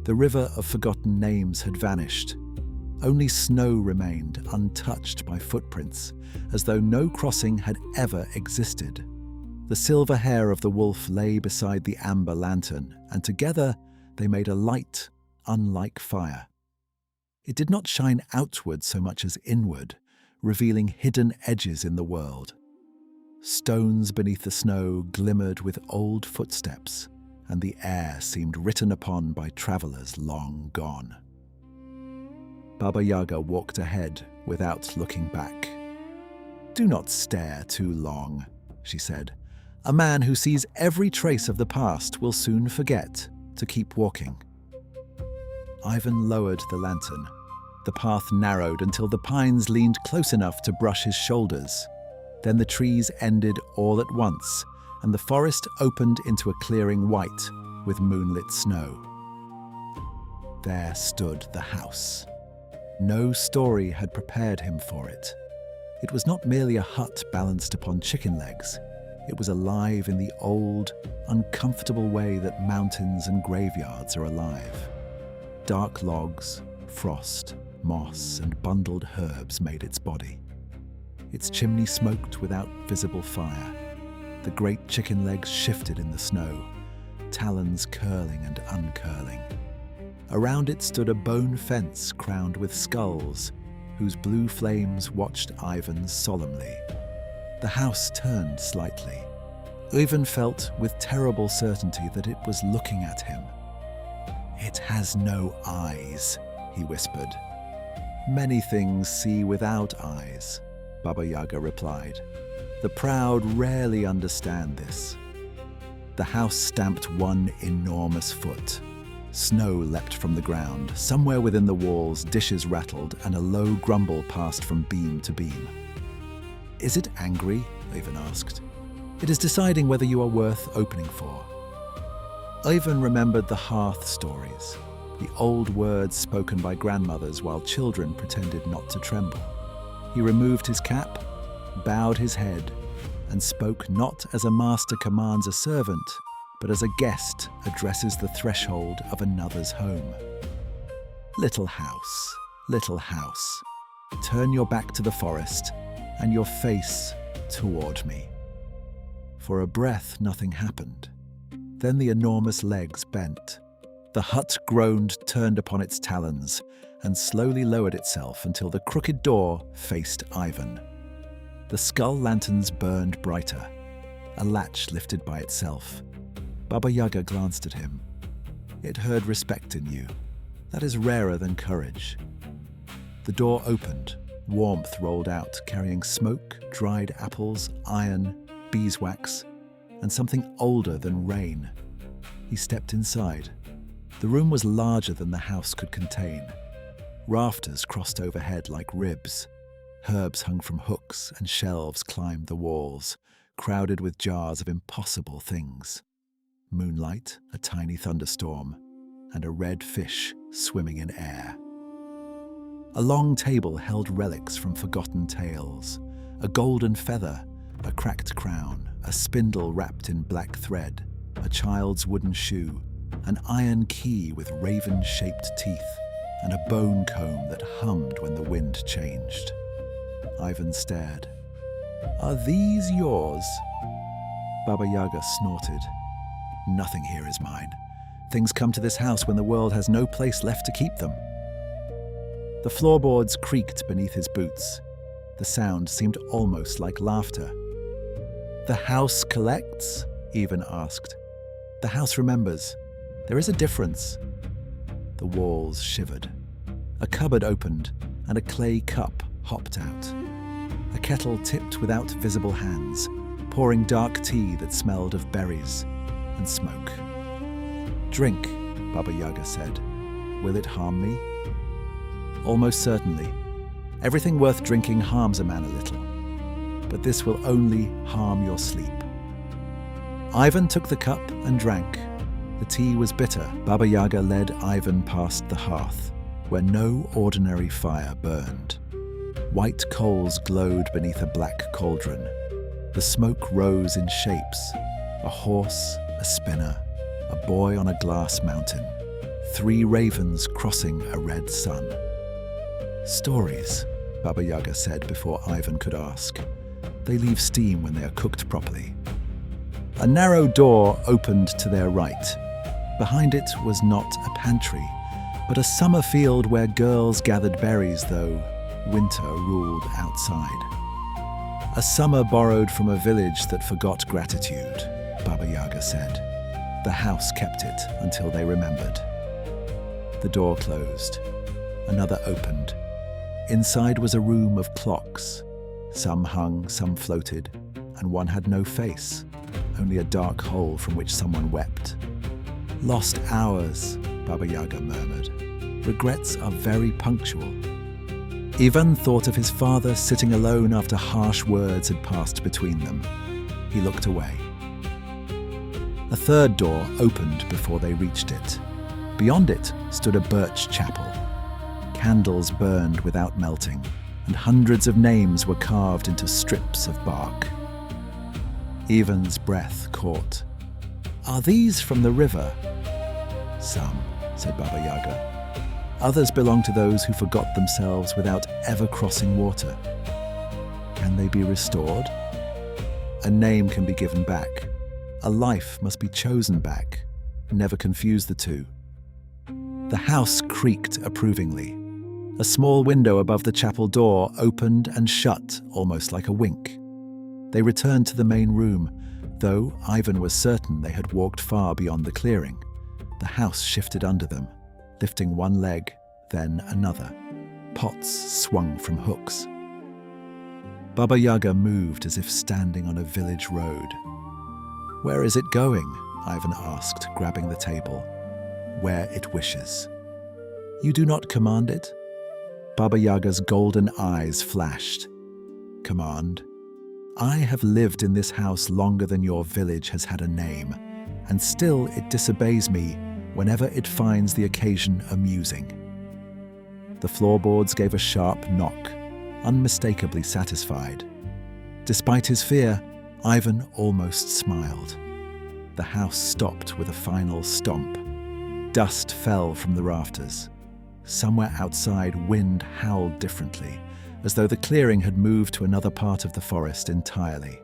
The river of forgotten names had vanished. Only snow remained, untouched by footprints, as though no crossing had ever existed. The silver hair of the wolf lay beside the amber lantern, and together they made a light, unlike fire. It did not shine outward so much as inward, revealing hidden edges in the world. Stones beneath the snow glimmered with old footsteps, and the air seemed written upon by travelers long gone. Baba Yaga walked ahead without looking back. "Do not stare too long," she said. "A man who sees every trace of the past will soon forget to keep walking." Ivan lowered the lantern. The path narrowed until the pines leaned close enough to brush his shoulders. Then the trees ended all at once, and the forest opened into a clearing white with moonlit snow. There stood the house. No story had prepared him for it. It was not merely a hut balanced upon chicken legs. It was alive in the old, uncomfortable way that mountains and graveyards are alive. Dark logs, frost, moss, and bundled herbs made its body. Its chimney smoked without visible fire. The great chicken legs shifted in the snow, talons curling and uncurling. Around it stood a bone fence crowned with skulls, whose blue flames watched Ivan solemnly. The house turned slightly. Ivan felt with terrible certainty that it was looking at him. "It has no eyes," he whispered. "Many things see without eyes," Baba Yaga replied. "The proud rarely understand this." The house stamped one enormous foot. Snow leapt from the ground. Somewhere within the walls, dishes rattled, and a low grumble passed from beam to beam. "Is it angry?" Ivan asked. "It is deciding whether you are worth opening for." Ivan remembered the hearth stories, the old words spoken by grandmothers while children pretended not to tremble. He removed his cap, bowed his head, and spoke not as a master commands a servant, but as a guest addresses the threshold of another's home. Little house, turn your back to the forest and your face toward me." For a breath, nothing happened. Then the enormous legs bent. The hut groaned, turned upon its talons, and slowly lowered itself until the crooked door faced Ivan. The skull lanterns burned brighter. A latch lifted by itself. Baba Yaga glanced at him. "It heard respect in you. That is rarer than courage." The door opened. Warmth rolled out, carrying smoke, dried apples, iron, beeswax, and something older than rain. He stepped inside. The room was larger than the house could contain. Rafters crossed overhead like ribs. Herbs hung from hooks, and shelves climbed the walls, crowded with jars of impossible things. Moonlight, a tiny thunderstorm, and a red fish swimming in air. A long table held relics from forgotten tales, a golden feather, a cracked crown, a spindle wrapped in black thread, a child's wooden shoe, an iron key with raven-shaped teeth, and a bone comb that hummed when the wind changed. Ivan stared. "Are these yours?" Baba Yaga snorted. "Nothing here is mine. Things come to this house when the world has no place left to keep them." The floorboards creaked beneath his boots. The sound seemed almost like laughter. "The house collects?" Ivan asked. "The house remembers. There is a difference." The walls shivered. A cupboard opened, and a clay cup hopped out. A kettle tipped without visible hands, pouring dark tea that smelled of berries and smoke. "Drink," Baba Yaga said. "Will it harm me?" "Almost certainly. Everything worth drinking harms a man a little. But this will only harm your sleep." Ivan took the cup and drank. The tea was bitter. Baba Yaga led Ivan past the hearth, where no ordinary fire burned. White coals glowed beneath a black cauldron. The smoke rose in shapes: a horse, a spinner, a boy on a glass mountain, 3 ravens crossing a red sun. "Stories," Baba Yaga said before Ivan could ask. "They leave steam when they are cooked properly." A narrow door opened to their right. Behind it was not a pantry, but a summer field where girls gathered berries, though winter ruled outside. "A summer borrowed from a village that forgot gratitude," Baba Yaga said. "The house kept it until they remembered." The door closed. Another opened. Inside was a room of clocks. Some hung, some floated, and one had no face, only a dark hole from which someone wept. "Lost hours," Baba Yaga murmured. "Regrets are very punctual." Ivan thought of his father sitting alone after harsh words had passed between them. He looked away. A third door opened before they reached it. Beyond it stood a birch chapel. Candles burned without melting, and hundreds of names were carved into strips of bark. Ivan's breath caught. "Are these from the river?" "Some," said Baba Yaga. "Others belong to those who forgot themselves without ever crossing water." "Can they be restored?" "A name can be given back. A life must be chosen back. Never confuse the two." The house creaked approvingly. A small window above the chapel door opened and shut almost like a wink. They returned to the main room, though Ivan was certain they had walked far beyond the clearing. The house shifted under them, lifting one leg, then another. Pots swung from hooks. Baba Yaga moved as if standing on a village road. "Where is it going?" Ivan asked, grabbing the table. "Where it wishes." "You do not command it?" Baba Yaga's golden eyes flashed. "Command? I have lived in this house longer than your village has had a name, and still it disobeys me whenever it finds the occasion amusing." The floorboards gave a sharp knock, unmistakably satisfied. Despite his fear, Ivan almost smiled. The house stopped with a final stomp. Dust fell from the rafters. Somewhere outside, wind howled differently, as though the clearing had moved to another part of the forest entirely.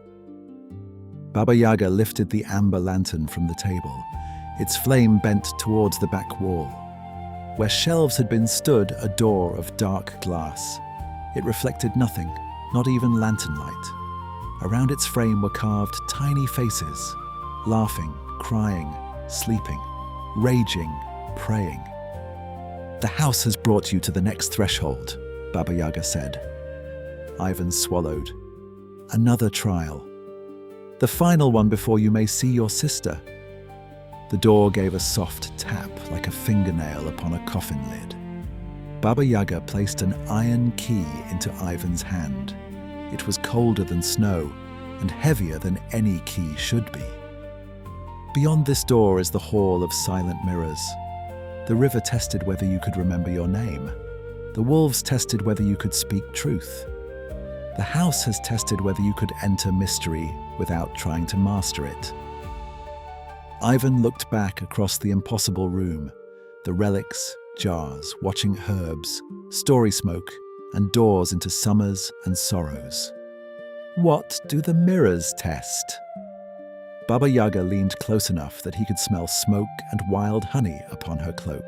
Baba Yaga lifted the amber lantern from the table. Its flame bent towards the back wall. Where shelves had been stood a door of dark glass. It reflected nothing, not even lantern light. Around its frame were carved tiny faces, laughing, crying, sleeping, raging, praying. "The house has brought you to the next threshold," Baba Yaga said. Ivan swallowed. "Another trial. The final one before you may see your sister." The door gave a soft tap like a fingernail upon a coffin lid. Baba Yaga placed an iron key into Ivan's hand. It was colder than snow and heavier than any key should be. "Beyond this door is the Hall of Silent Mirrors. The river tested whether you could remember your name. The wolves tested whether you could speak truth. The house has tested whether you could enter mystery without trying to master it." Ivan looked back across the impossible room, the relics, jars, watching herbs, story smoke, and doors into summers and sorrows. "What do the mirrors test?" Baba Yaga leaned close enough that he could smell smoke and wild honey upon her cloak.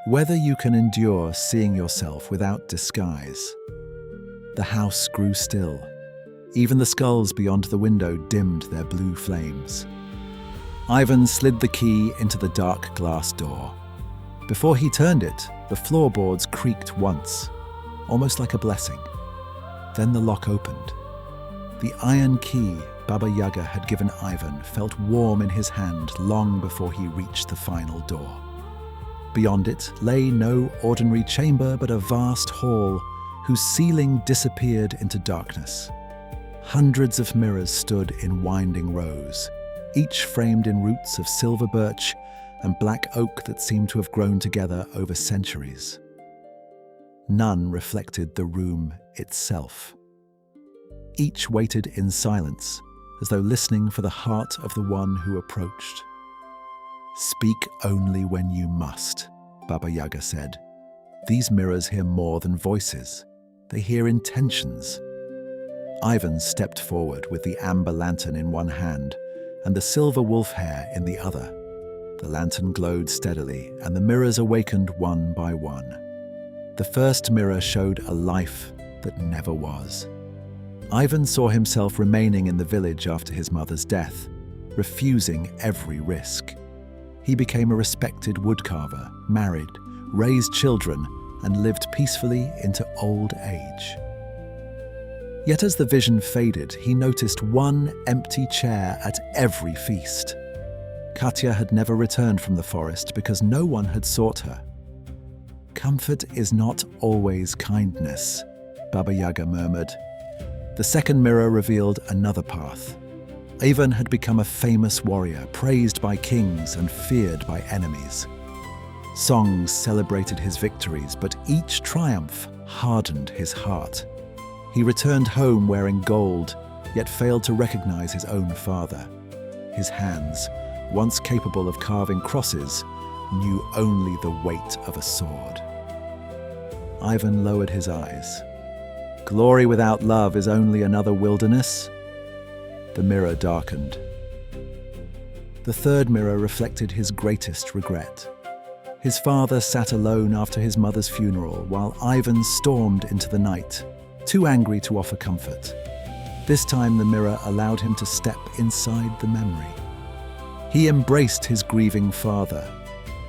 "Whether you can endure seeing yourself without disguise." The house grew still. Even the skulls beyond the window dimmed their blue flames. Ivan slid the key into the dark glass door. Before he turned it, The floorboards creaked once, almost like a blessing. Then the lock opened. The iron key Baba Yaga had given Ivan felt warm in his hand long before he reached the final door. Beyond it lay no ordinary chamber but a vast hall whose ceiling disappeared into darkness. Hundreds of mirrors stood in winding rows, each framed in roots of silver birch and black oak that seemed to have grown together over centuries. None reflected the room itself. Each waited in silence, as though listening for the heart of the one who approached. "Speak only when you must," Baba Yaga said. "These mirrors hear more than voices. They hear intentions." Ivan stepped forward with the amber lantern in one hand and the silver wolf hair in the other. The lantern glowed steadily, and the mirrors awakened one by one. The first mirror showed a life that never was. Ivan saw himself remaining in the village after his mother's death, refusing every risk. He became a respected woodcarver, married, raised children, and lived peacefully into old age. Yet as the vision faded, he noticed one empty chair at every feast. Katya had never returned from the forest because no one had sought her. "Comfort is not always kindness," Baba Yaga murmured. The second mirror revealed another path. Ivan had become a famous warrior, praised by kings and feared by enemies. Songs celebrated his victories, but each triumph hardened his heart. He returned home wearing gold, yet failed to recognize his own father. His hands, once capable of carving crosses, knew only the weight of a sword. Ivan lowered his eyes. "Glory without love is only another wilderness." The mirror darkened. The third mirror reflected his greatest regret. His father sat alone after his mother's funeral, while Ivan stormed into the night, too angry to offer comfort. This time the mirror allowed him to step inside the memory. He embraced his grieving father,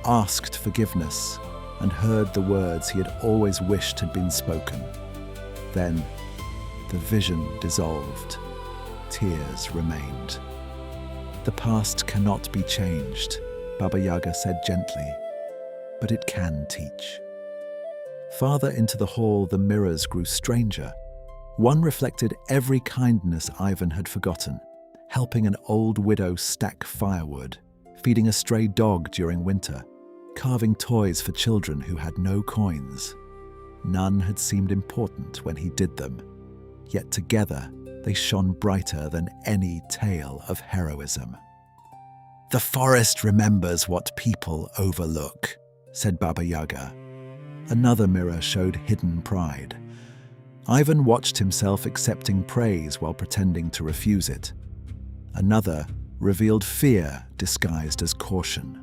asked forgiveness, and heard the words he had always wished had been spoken. Then the vision dissolved. Tears remained. "The past cannot be changed," Baba Yaga said gently, "but it can teach." Farther into the hall, the mirrors grew stranger. One reflected every kindness Ivan had forgotten, helping an old widow stack firewood, feeding a stray dog during winter, carving toys for children who had no coins. None had seemed important when he did them, yet together they shone brighter than any tale of heroism. "The forest remembers what people overlook," said Baba Yaga. Another mirror showed hidden pride. Ivan watched himself accepting praise while pretending to refuse it. Another revealed fear disguised as caution.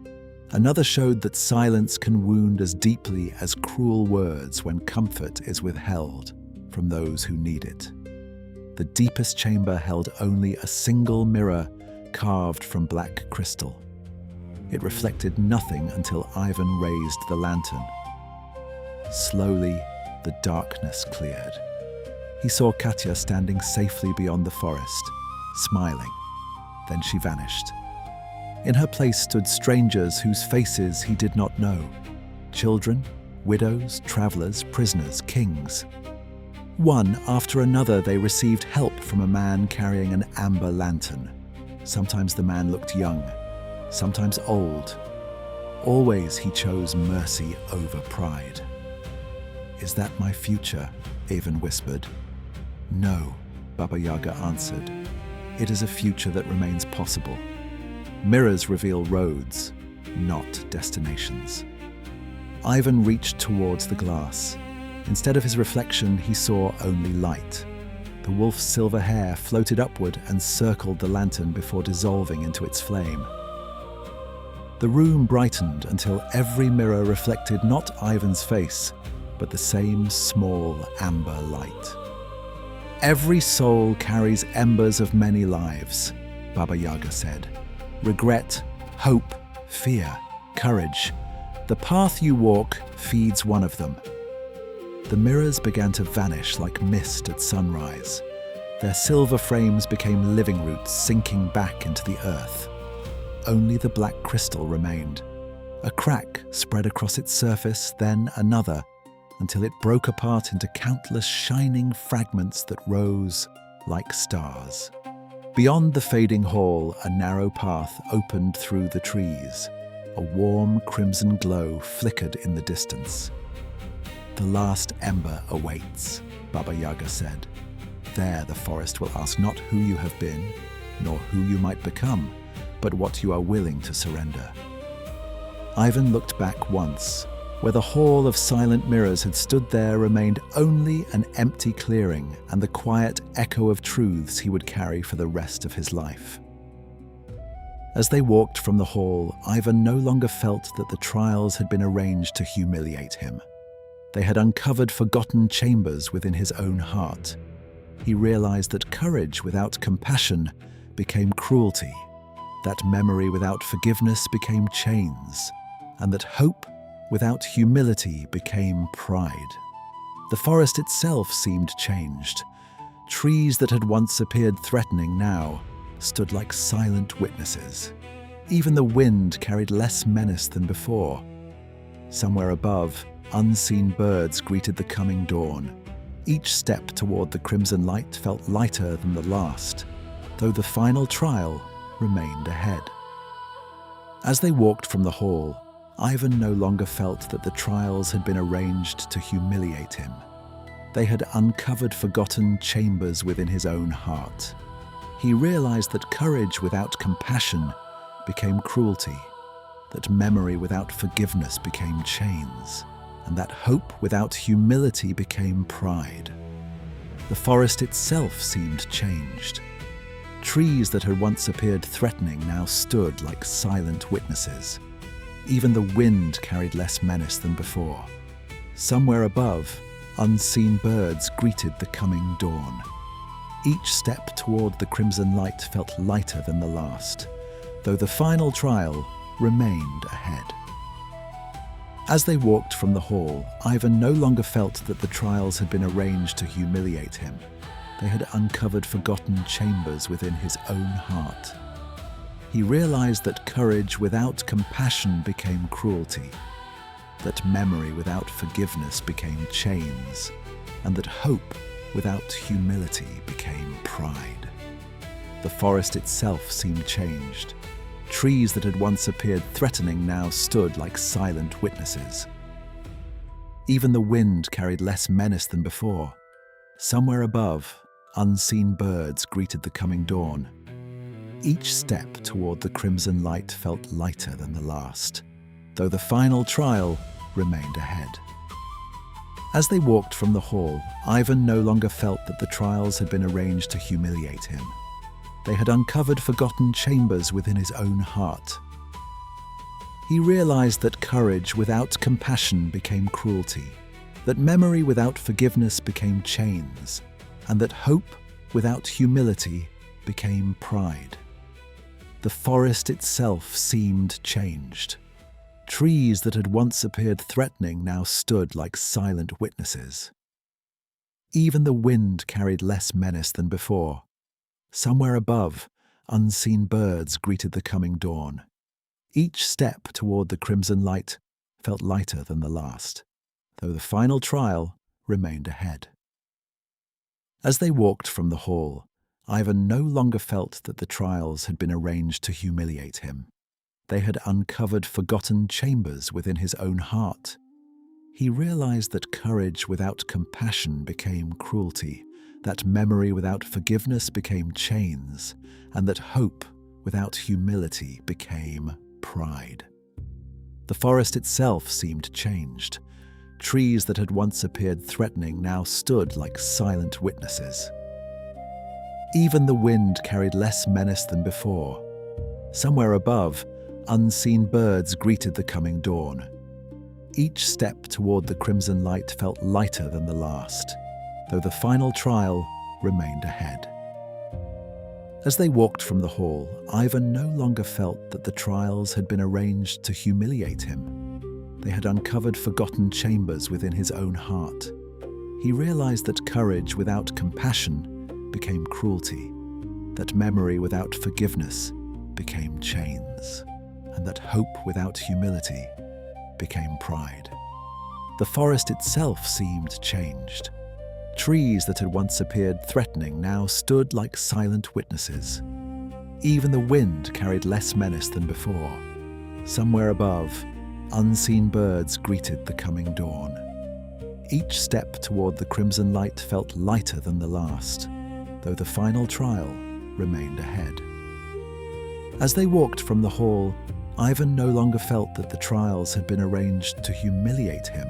Another showed that silence can wound as deeply as cruel words when comfort is withheld from those who need it. The deepest chamber held only a single mirror carved from black crystal. It reflected nothing until Ivan raised the lantern. Slowly, the darkness cleared. He saw Katya standing safely beyond the forest, smiling. Then she vanished. In her place stood strangers whose faces he did not know. Children, widows, travelers, prisoners, kings. One after another they received help from a man carrying an amber lantern. Sometimes the man looked young, sometimes old. Always he chose mercy over pride. "Is that my future?" Ivan whispered. "No," Baba Yaga answered. "It is a future that remains possible. Mirrors reveal roads, not destinations." Ivan reached towards the glass. Instead of his reflection, he saw only light. The wolf's silver hair floated upward and circled the lantern before dissolving into its flame. The room brightened until every mirror reflected not Ivan's face, but the same small amber light. "Every soul carries embers of many lives," Baba Yaga said. "Regret, hope, fear, courage. The path you walk feeds one of them. The mirrors began to vanish like mist at sunrise. Their silver frames became living roots sinking back into the earth. Only the black crystal remained. A crack spread across its surface, then another, until it broke apart into countless shining fragments that rose like stars. Beyond the fading hall, a narrow path opened through the trees. A warm crimson glow flickered in the distance. "The last ember awaits," Baba Yaga said. "There the forest will ask not who you have been, nor who you might become, but what you are willing to surrender." Ivan looked back once. Where the hall of silent mirrors had stood there remained only an empty clearing and the quiet echo of truths he would carry for the rest of his life. As they walked from the hall, Ivan no longer felt that the trials had been arranged to humiliate him. They had uncovered forgotten chambers within his own heart. He realized that courage without compassion became cruelty, that memory without forgiveness became chains, and that hope without humility became pride. The forest itself seemed changed. Trees that had once appeared threatening now stood like silent witnesses. Even the wind carried less menace than before. Somewhere above, unseen birds greeted the coming dawn. Each step toward the crimson light felt lighter than the last, though the final trial remained ahead. As they walked from the hall, Ivan no longer felt that the trials had been arranged to humiliate him. They had uncovered forgotten chambers within his own heart. He realized that courage without compassion became cruelty, that memory without forgiveness became chains, and that hope without humility became pride. The forest itself seemed changed. Trees that had once appeared threatening now stood like silent witnesses. Even the wind carried less menace than before. Somewhere above, unseen birds greeted the coming dawn. Each step toward the crimson light felt lighter than the last, though the final trial remained ahead. As they walked from the hall, Ivan no longer felt that the trials had been arranged to humiliate him. They had uncovered forgotten chambers within his own heart. He realized that courage without compassion became cruelty, that memory without forgiveness became chains, and that hope without humility became pride. The forest itself seemed changed. Trees that had once appeared threatening now stood like silent witnesses. Even the wind carried less menace than before. Somewhere above, unseen birds greeted the coming dawn. Each step toward the crimson light felt lighter than the last, though the final trial remained ahead. As they walked from the hall, Ivan no longer felt that the trials had been arranged to humiliate him. They had uncovered forgotten chambers within his own heart. He realized that courage without compassion became cruelty, that memory without forgiveness became chains, and that hope without humility became pride. The forest itself seemed changed. Trees that had once appeared threatening now stood like silent witnesses. Even the wind carried less menace than before. Somewhere above, unseen birds greeted the coming dawn. Each step toward the crimson light felt lighter than the last, though the final trial remained ahead. As they walked from the hall, Ivan no longer felt that the trials had been arranged to humiliate him. They had uncovered forgotten chambers within his own heart. He realized that courage without compassion became cruelty, that memory without forgiveness became chains, and that hope without humility became pride. The forest itself seemed changed. Trees that had once appeared threatening now stood like silent witnesses. Even the wind carried less menace than before. Somewhere above, unseen birds greeted the coming dawn. Each step toward the crimson light felt lighter than the last, though the final trial remained ahead. As they walked from the hall, Ivan no longer felt that the trials had been arranged to humiliate him. They had uncovered forgotten chambers within his own heart. He realized that courage without compassion became cruelty, that memory without forgiveness became chains, and that hope without humility became pride. The forest itself seemed changed. Trees that had once appeared threatening now stood like silent witnesses. Even the wind carried less menace than before. Somewhere above, unseen birds greeted the coming dawn. Each step toward the crimson light felt lighter than the last, though the final trial remained ahead. As they walked from the hall, Ivan no longer felt that the trials had been arranged to humiliate him.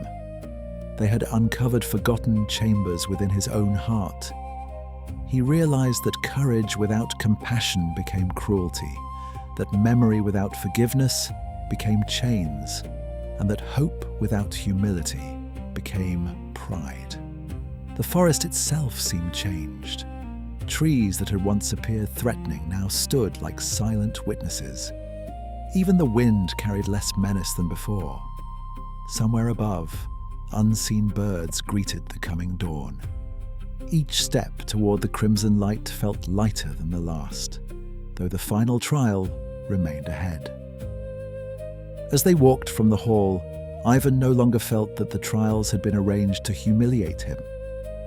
They had uncovered forgotten chambers within his own heart. He realized that courage without compassion became cruelty, that memory without forgiveness became chains, and that hope without humility became pride. The forest itself seemed changed. Trees that had once appeared threatening now stood like silent witnesses. Even the wind carried less menace than before. Somewhere above, unseen birds greeted the coming dawn. Each step toward the crimson light felt lighter than the last, though the final trial remained ahead. As they walked from the hall, Ivan no longer felt that the trials had been arranged to humiliate him.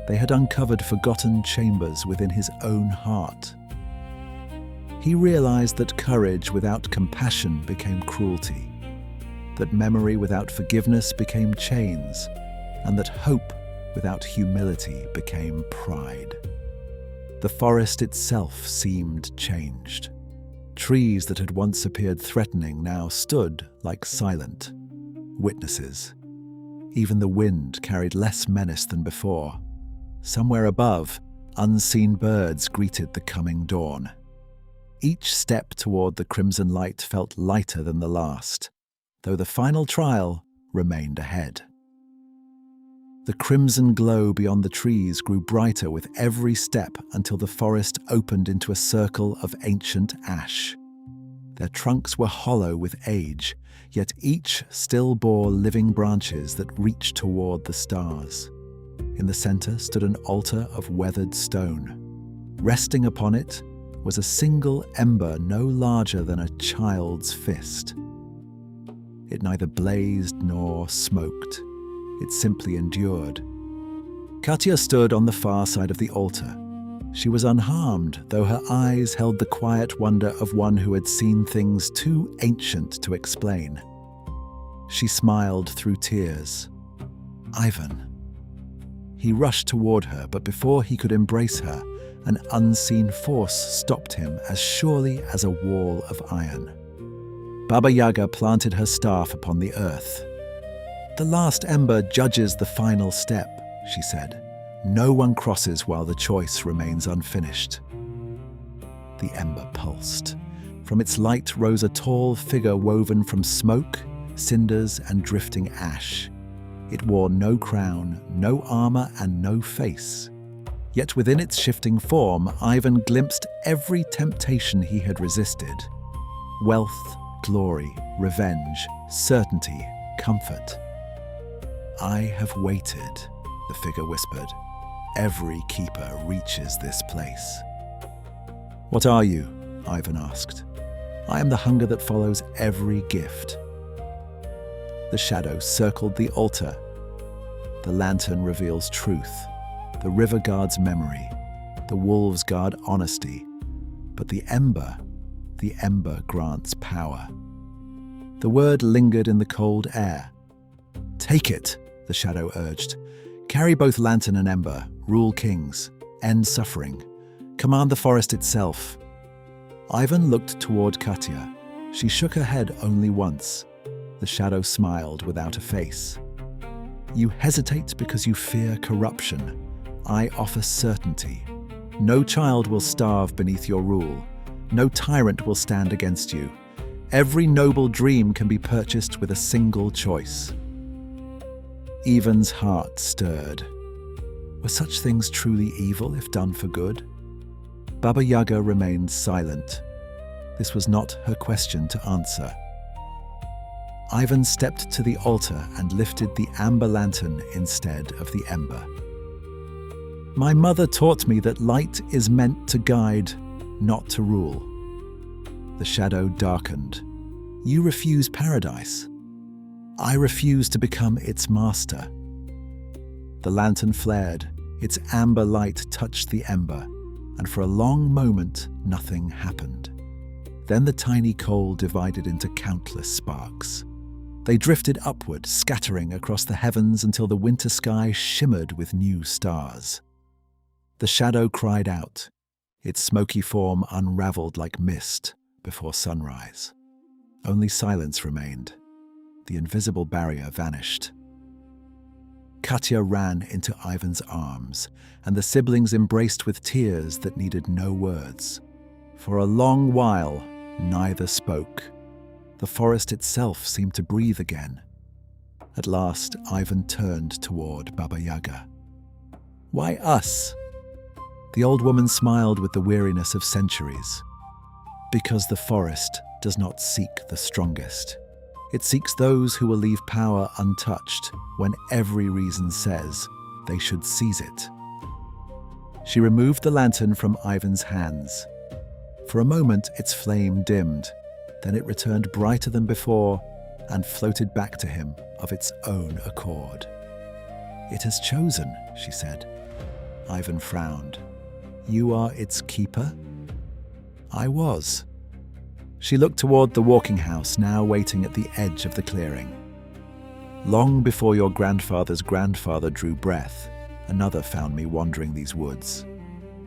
They had uncovered forgotten chambers within his own heart. He realized that courage without compassion became cruelty, that memory without forgiveness became chains, and that hope without humility became pride. The forest itself seemed changed. Trees that had once appeared threatening now stood like silent witnesses. Even the wind carried less menace than before. Somewhere above, unseen birds greeted the coming dawn. Each step toward the crimson light felt lighter than the last, though the final trial remained ahead. The crimson glow beyond the trees grew brighter with every step until the forest opened into a circle of ancient ash. Their trunks were hollow with age, yet each still bore living branches that reached toward the stars. In the center stood an altar of weathered stone. Resting upon it was a single ember no larger than a child's fist. It neither blazed nor smoked. It simply endured. Katya stood on the far side of the altar. She was unharmed, though her eyes held the quiet wonder of one who had seen things too ancient to explain. She smiled through tears. Ivan. He rushed toward her, but before he could embrace her, an unseen force stopped him as surely as a wall of iron. Baba Yaga planted her staff upon the earth. "The last ember judges the final step," she said. "No one crosses while the choice remains unfinished." The ember pulsed. From its light rose a tall figure woven from smoke, cinders, and drifting ash. It wore no crown, no armor, and no face. Yet within its shifting form, Ivan glimpsed every temptation he had resisted. Wealth, glory, revenge, certainty, comfort. "I have waited," the figure whispered. "Every keeper reaches this place." "What are you?" Ivan asked. "I am the hunger that follows every gift." The shadow circled the altar. The lantern reveals truth. The river guards memory. The wolves guard honesty. But the ember grants power. The word lingered in the cold air. "Take it," the shadow urged. "Carry both lantern and ember. Rule kings. End suffering. Command the forest itself." Ivan looked toward Katya. She shook her head only once. The shadow smiled without a face. "You hesitate because you fear corruption. I offer certainty. No child will starve beneath your rule. No tyrant will stand against you. Every noble dream can be purchased with a single choice." Ivan's heart stirred. Were such things truly evil if done for good? Baba Yaga remained silent. This was not her question to answer. Ivan stepped to the altar and lifted the amber lantern instead of the ember. My mother taught me that light is meant to guide, not to rule. The shadow darkened. You refuse paradise. I refuse to become its master. The lantern flared. Its amber light touched the ember, and for a long moment, nothing happened. Then the tiny coal divided into countless sparks. They drifted upward, scattering across the heavens until the winter sky shimmered with new stars. The shadow cried out. Its smoky form unraveled like mist before sunrise. Only silence remained. The invisible barrier vanished. Katya ran into Ivan's arms, and the siblings embraced with tears that needed no words. For a long while, neither spoke. The forest itself seemed to breathe again. At last, Ivan turned toward Baba Yaga. "Why us?" The old woman smiled with the weariness of centuries. "Because the forest does not seek the strongest. It seeks those who will leave power untouched when every reason says they should seize it." She removed the lantern from Ivan's hands. For a moment, its flame dimmed. Then it returned brighter than before and floated back to him of its own accord. "It has chosen," she said. Ivan frowned. "You are its keeper?" "I was." She looked toward the walking house, now waiting at the edge of the clearing. "Long before your grandfather's grandfather drew breath, another found me wandering these woods.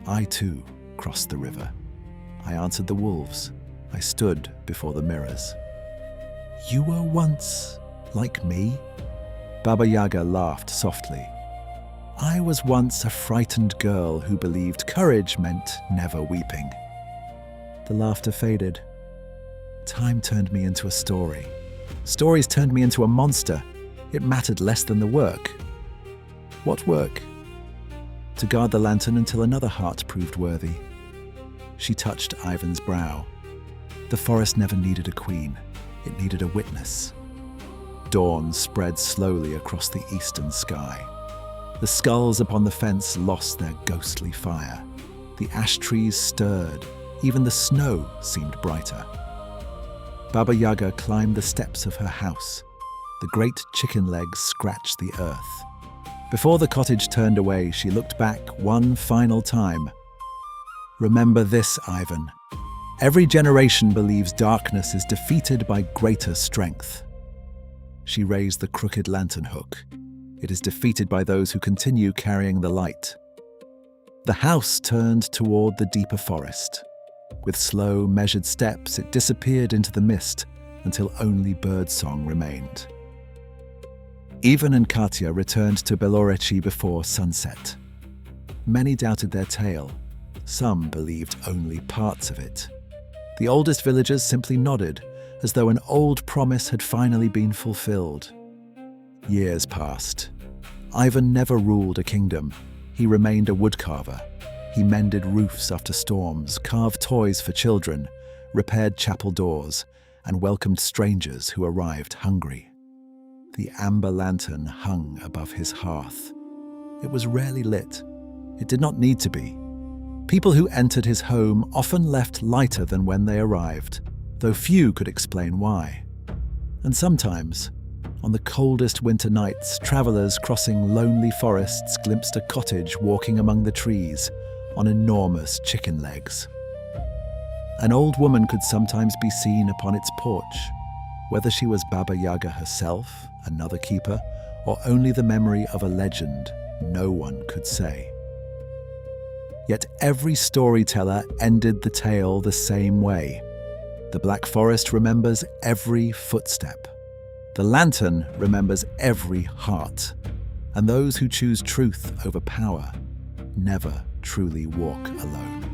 I, too, crossed the river. I answered the wolves. I stood before the mirrors." "You were once like me?" Baba Yaga laughed softly. "I was once a frightened girl who believed courage meant never weeping." The laughter faded. "Time turned me into a story. Stories turned me into a monster. It mattered less than the work." "What work?" "To guard the lantern until another heart proved worthy." She touched Ivan's brow. "The forest never needed a queen. It needed a witness." Dawn spread slowly across the eastern sky. The skulls upon the fence lost their ghostly fire. The ash trees stirred. Even the snow seemed brighter. Baba Yaga climbed the steps of her house. The great chicken legs scratched the earth. Before the cottage turned away, she looked back one final time. "Remember this, Ivan. Every generation believes darkness is defeated by greater strength." She raised the crooked lantern hook. "It is defeated by those who continue carrying the light." The house turned toward the deeper forest. With slow, measured steps, it disappeared into the mist until only birdsong remained. Ivan and Katya returned to Belorechi before sunset. Many doubted their tale. Some believed only parts of it. The oldest villagers simply nodded, as though an old promise had finally been fulfilled. Years passed. Ivan never ruled a kingdom. He remained a woodcarver. He mended roofs after storms, carved toys for children, repaired chapel doors, and welcomed strangers who arrived hungry. The amber lantern hung above his hearth. It was rarely lit. It did not need to be. People who entered his home often left lighter than when they arrived, though few could explain why. And sometimes, on the coldest winter nights, travelers crossing lonely forests glimpsed a cottage walking among the trees on enormous chicken legs. An old woman could sometimes be seen upon its porch. Whether she was Baba Yaga herself, another keeper, or only the memory of a legend, no one could say. Yet every storyteller ended the tale the same way. The Black Forest remembers every footstep. The lantern remembers every heart. And those who choose truth over power never truly walk alone.